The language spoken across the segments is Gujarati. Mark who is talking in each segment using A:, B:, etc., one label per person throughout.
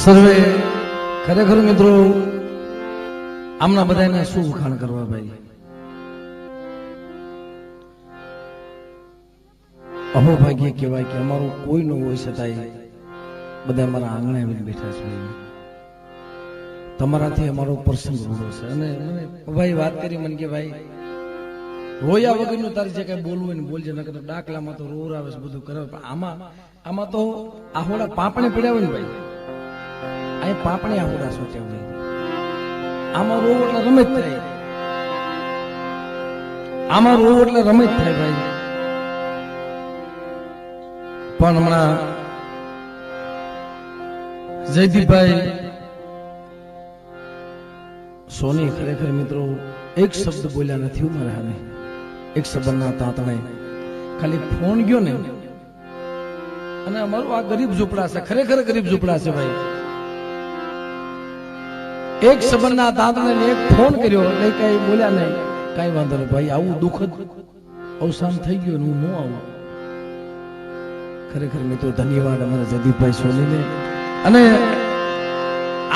A: સર્વે ખરેખર મિત્રો આમના બધાને શું વખાણ કરવા ભાઈ. અહો ભાગ્ય કહેવાય કે અમારું કોઈ ન હોય છતાંય બધા અમારા આંગણે આવીને બેઠા છે. તમારાથી અમારો પ્રસંગ રૂડો છે. અને મને ભાઈ વાત કરી મને કે ભાઈ રોયા વગરનું તારી જે કઈ બોલવું હોય ને બોલજે, નકર તો ડાકલામાં તો રોર આવે છે બધું કરે. આમાં તો આહોડા પાપણે પડ્યા હોય ને ભાઈ, અહીં પાપણે આહોડા સોચ્યા હોય. આમાં રોવ એટલે રમે જ થાય, આમાં રોવ એટલે રમે જ થાય ભાઈ. પણ હમણાં જયદીપભાઈ સોની ખરેખર મિત્રો એક શબ્દ બોલ્યા નથી મારા હામે. એક શબ્દના તાતણે ખાલી ફોન ગયો ને, અને અમારું આ ગરીબ ઝૂંપડા છે, ખરેખર ગરીબ ઝૂંપડા છે ભાઈ. એક શબ્દના તાતણે એક ફોન કર્યો એટલે કઈ બોલ્યા નહીં, કઈ વાંધો નહીં ભાઈ, આવું દુઃખદ અવસાન થઈ ગયું હું ન આવું. ખરેખર મિત્રો ધન્યવાદ અમારા જયદીપભાઈ સોનીને. અને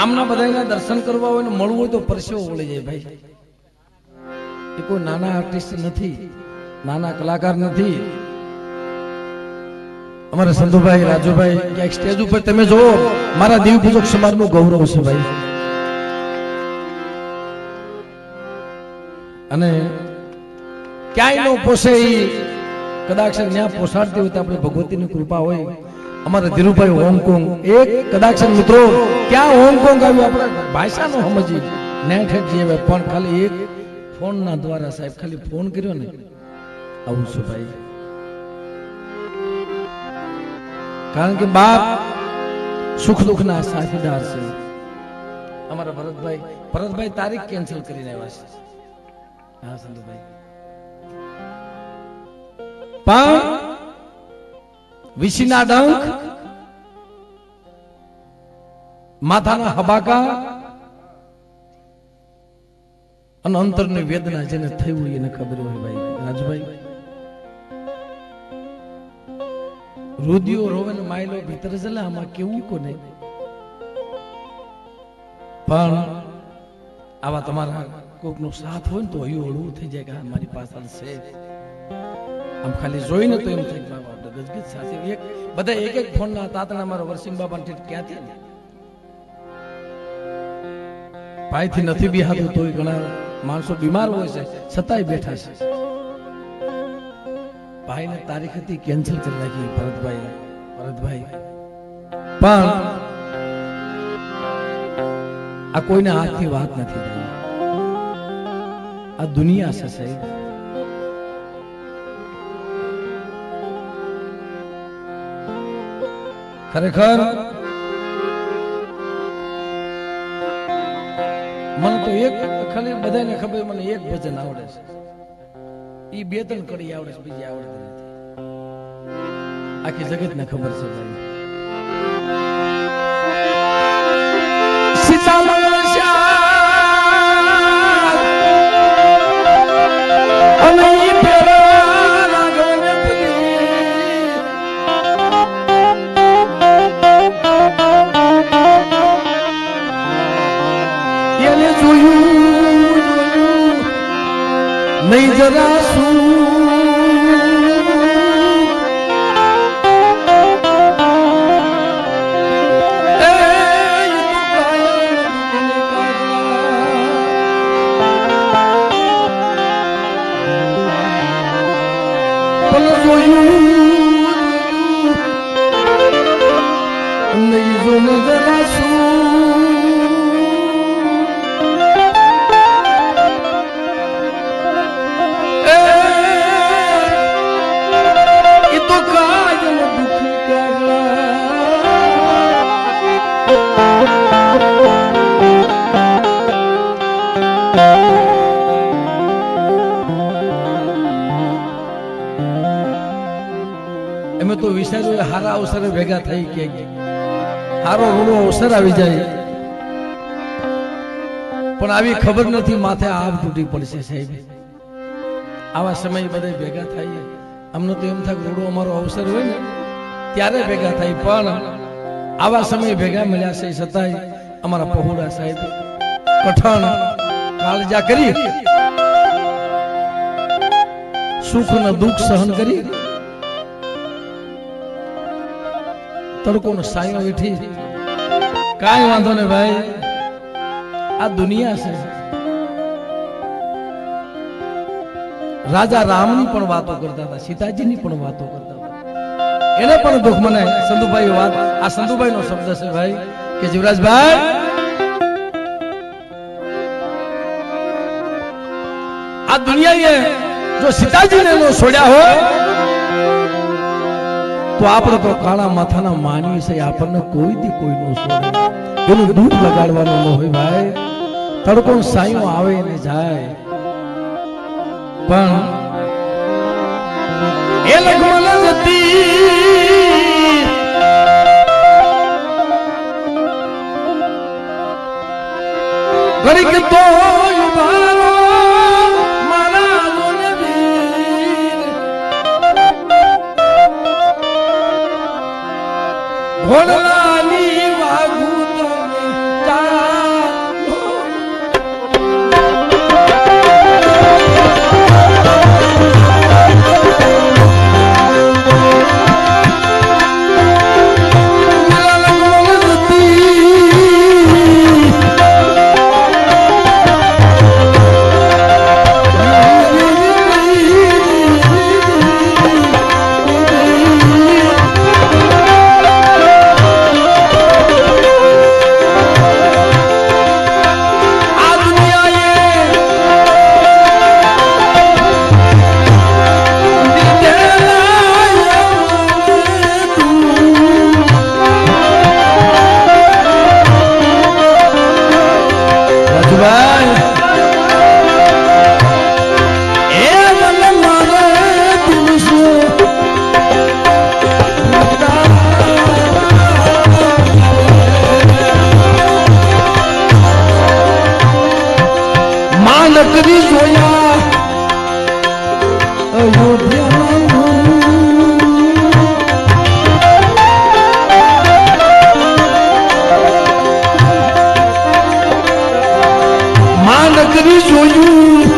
A: આમના બધાના દર્શન કરવા હોય ને મળવું હોય તો પરસેવો વળી જાય ભાઈ. એ કોઈ નાના આર્ટિસ્ટ નથી, નાના કલાકાર નથી. અમારા સંધુભાઈ રાજુભાઈ ક્યાંક સ્ટેજ ઉપર તમે જોવો, મારા દેવ પૂજક સમાજનું ગૌરવ છે ભાઈ. અને ક્યાંય નો પોસે કદાચ ત્યાં પોસાડતી હોય તો આપણે ભગવતીની કૃપા હોય. અમારા ધીરુભાઈ હોંગકોંગ એક કદાચ મિત્રો ક્યાં હોંગકોંગ આવ્યું આપણે ભાષા નો સમજી નેટ હેઠ જીવે, પણ ખાલી એક ફોન ના દ્વારા સાહેબ ખાલી ફોન કર્યો ને આવું છું ભાઈ. કારણ કે બાપ સુખ દુઃખ ના સાથીદાર છે. અમારા ભરતભાઈ તારીખ કેન્સલ કરીને આવ્યા છે. હા સંધુભાઈ, પણ વિશીના ડંખ, માથાના હબાકા અને અંતરની વેદના જેને થઈ હોય એને ખબર હોય ભાઈ. રાજભાઈ રુદિયો રોવે ને માયલો ભીતર જલા, આમાં કેવું કોને. પણ આવા તમારા કોક નો સાથ હોય ને તો હયું હળવું થઈ જાય કે મારી પાછળ છે. આમ ખાલી જોઈને તો એમ થાય બાબા ગજગજ સાથે એક બધા એક ફોન ના તાતણા મારા વરસિંહ બાબા ક્યાંથી ભાઈ થી નથી બિહાતું તોય ઘણા માણસો બીમાર હોય છે છતાંય બેઠા છે. ભાઈ ને તારીખ હતી કેન્સલ કરી નાખી ભરતભાઈ. પણ આ કોઈના હાથની વાત નથી ભાઈ, આ દુનિયા છે સાહેબ. ખરેખર મને તો એક ખાલી બધાને ખબર, મને એક ભજન આવડે છે. ઈ બે ત્રણ કડી આવડે છે, બીજી આવડતી નથી. આખી જગત ને ખબર છે ભાઈ. નહીં જરા શું નહીં જોને જરા શું એમે તો વિચાર્યું હારા અવસરે ભેગા થઈ કે હારો રૂડો અવસર આવી જાય, પણ આવી ખબર નથી માથે આભ તૂટી પડશે સાહેબ. આવા સમય બધા ભેગા થાય, અમને તો એમ થાય રૂડો અમારો અવસર હોય ને ત્યારે ભેગા થાય. પણ આવા સમય ભેગા મળ્યા છે છતાંય અમારા પહોળા સાહેબ કઠણ કાળજા કરી સુખ ને દુઃખ સહન કરી તડકો નો સાયો વેઠી કાંઈ વાંધો ને ભાઈ આ દુનિયા છે રાજા રામની પણ વાતો કરતા હતા સીતાજીની પણ વાતો કરતા હતા એને પણ દુઃખ મને સંધુભાઈ વાત આ સંધુભાઈ નો શબ્દ છે ભાઈ કે જીવરાજભાઈ આ દુનિયાએ જો સીતાજીને નો છોડ્યા હોય તો આપણે તો કાળા માથાના માનવી છે આપણને કોઈથી કોઈ નો છોડે એનું દૂધ લગાડવાનું ન હોય ભાઈ તડકો સાયો આવે ને જાય પણ એ લગમન જતી ઘડીક તો ઉભારો મારા ગુણવીર ઘોડલાની વાગુ તમે ચાલો નકરી જોયા માં નકરી જોયું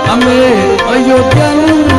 A: અમે અયોધ્યાનું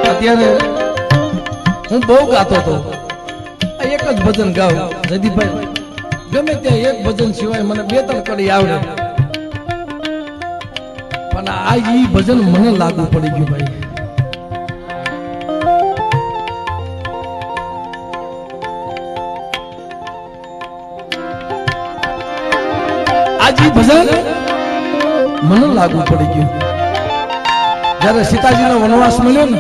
A: અત્યારે હું બહુ ગાતો હતો એક જ ભજન ગાવ જયદીપભાઈ ગમે ત્યાં એક ભજન સિવાય મને બે ત્રણ કડી આવડે પણ આ ઈ ભજન મને લાગુ પડી ગયું ભાઈ આ ઈ ભજન મને લાગુ પડી ગયું જયારે સીતાજીનો વનવાસ મળ્યો ને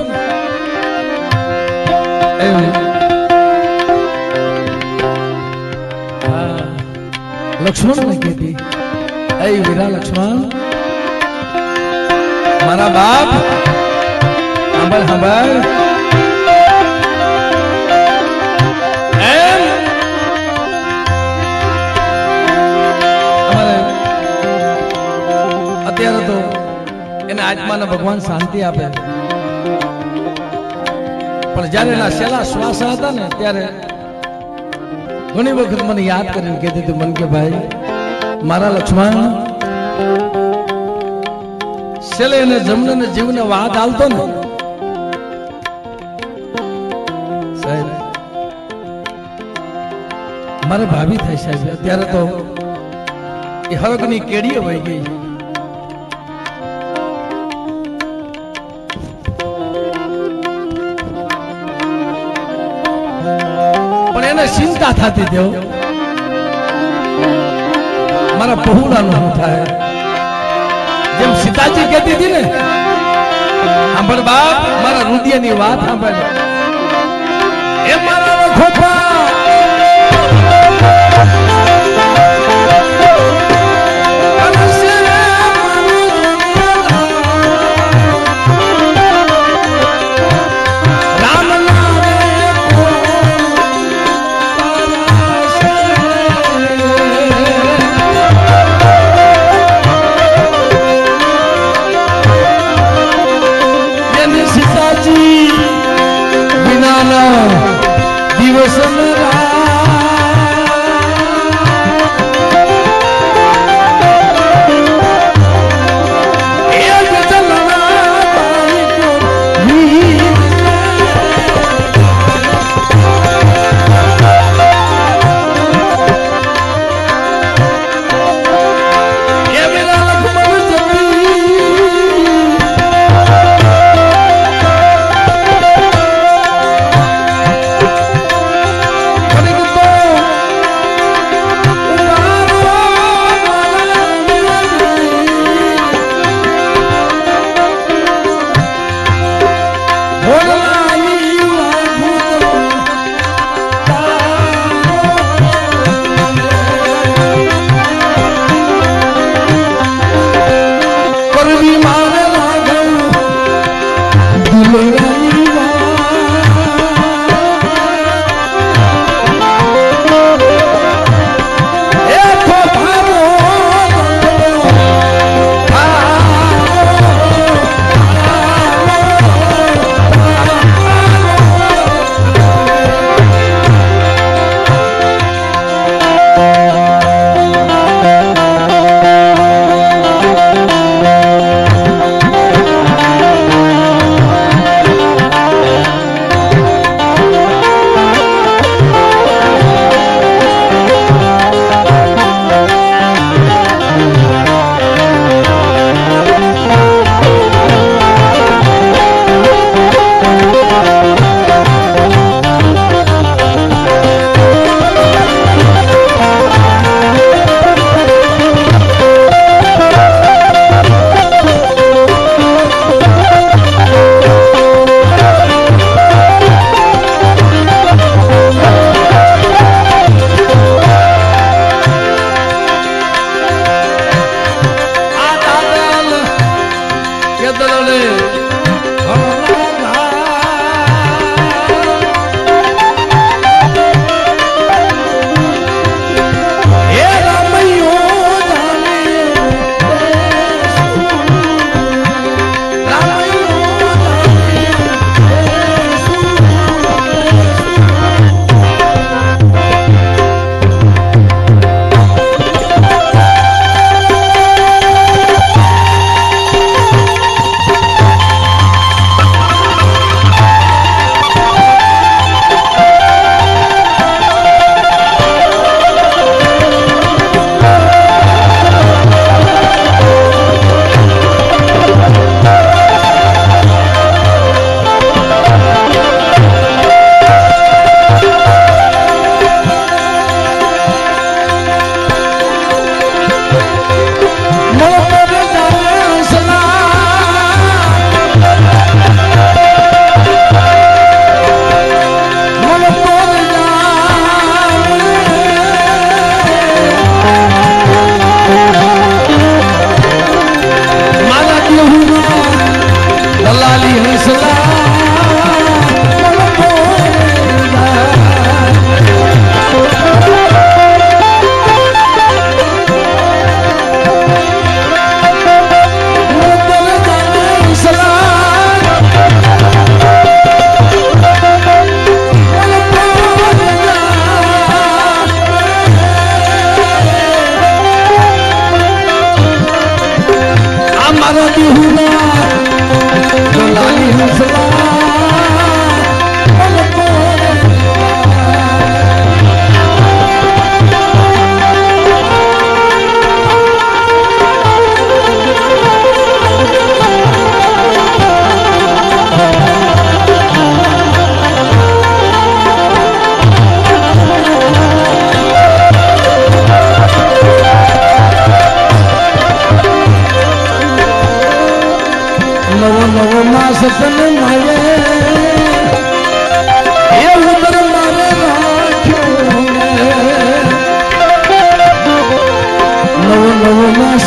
A: લક્ષ્મણ ને કીધી એ વીરા લક્ષ્મણ મારા બાપ સાંભળ સાંભળ અત્યારે તો એને આત્માને ભગવાન શાંતિ આપે પણ જયારે એના છેલ્લા શ્વાસ હતા ને ત્યારે ઘણી વખત મને યાદ કરીને કહેતી હતી મન કે ભાઈ મારા લક્ષ્મણ છેલ્લે એને જમને ને જીવને વાદ આવતો ને સાહેબ મારે ભાભી થાય સાહેબ અત્યારે તો એ હરકની કેડીએ વહી ગઈ છે. પણ એને ચિંતા થતી દેવ મારા પહુડાનું શું થાય. જેમ સીતાજી કહેતી હતી ને, સાંભળ બાપ મારા રુદિયાની વાત સાંભળ. એ મારા ખોપા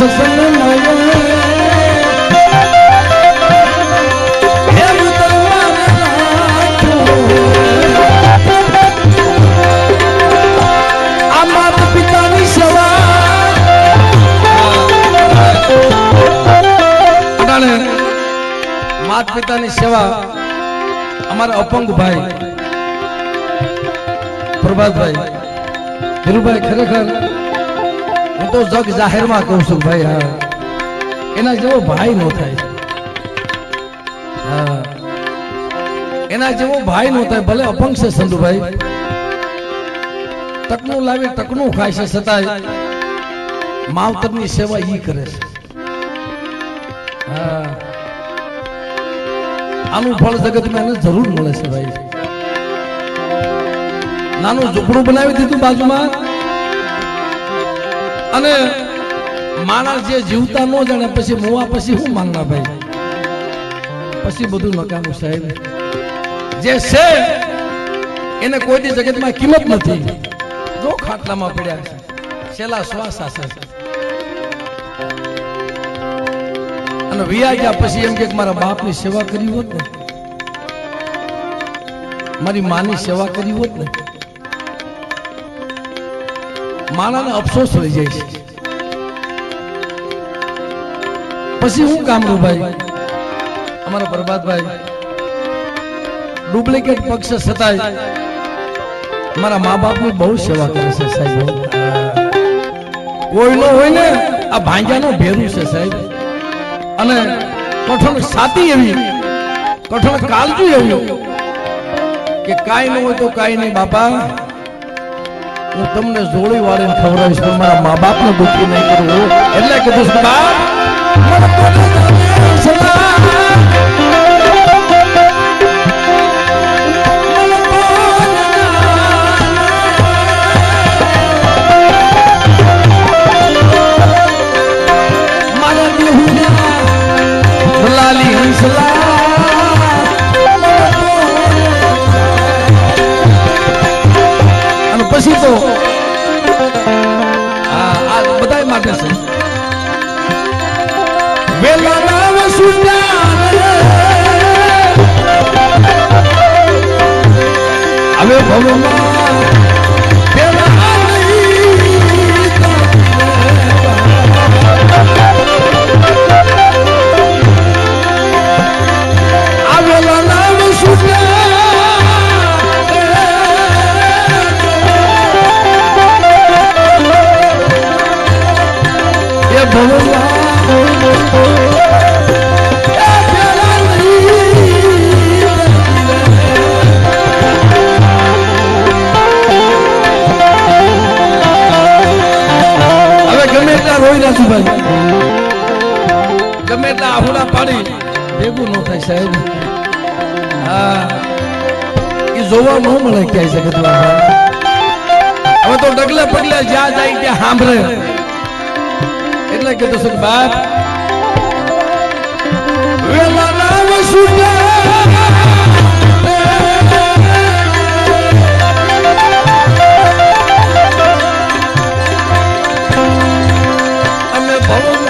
A: સત્સંગ આ માતા પિતાની સેવા માતા પિતાની સેવા અમારા અપંગ ભાઈ પ્રભાતભાઈ ધીરુભાઈ ખરેખર હું તો જગ જાહેરમાં કહું છું ભાઈ હા એના જેવો ભાઈ નો થાય હા એના જેવો ભાઈ નો થાય ભલે અપંગ છે સંધુભાઈ તકનું લાવી તકનું ખાય છે છતાંય માવતરની સેવા ઈ કરે છે હા આનું ફળ જગતમાં એને જરૂર મળે છે ભાઈ નાનું ઝૂંપડું બનાવી દીધું બાજુમાં અને માણસ જે જીવતા ન જાણે પછી મોવા પછી શું માંગના ભાઈ પછી બધું નકામું સાહેબ જે છે એને કોઈ જગતમાં કિંમત નથી જો ખાટલામાં પડ્યા છે છેલ્લા શ્વાસ આશે અને વિયા ગયા પછી એમ કે મારા બાપની સેવા કરી હોત ને મારી માની સેવા કરી હોત ને માણાને અફસોસ રહી જાય છે પછી હું કામ નું ભાઈ અમારા પ્રભાતભાઈ ડુપ્લિકેટ પક્ષ છતાંય મારા મા બાપની બહુ સેવા કરે છે સાહેબ કોઈ નો હોય ને આ ભાંજાનો ભેરું છે સાહેબ અને કઠણ સાતી એવી કઠણ કાલજુ એવું કે કાઈ ન હોય તો કાઈ નહીં બાપા હું તમને જોડી વાળીને ખવડાવીશ પણ મારા મા બાપને દુઃખી નહીં કરવું એટલે કીધું બાપ લાલી હંસલા અને પછી તો આ બધા માટે છે વેલા નામ હવે ભવમાં ગમે એટલા આહુડા પાડી ભેગું ન થાય સાહેબ હા એ જોવા ન મળે ક્યાંય જગતમાં હવે તો ડગલે પગલે જ્યાં જાય ત્યાં સાંભળે એટલે કીધું છે બાપ વેલા નામ અમે ભવ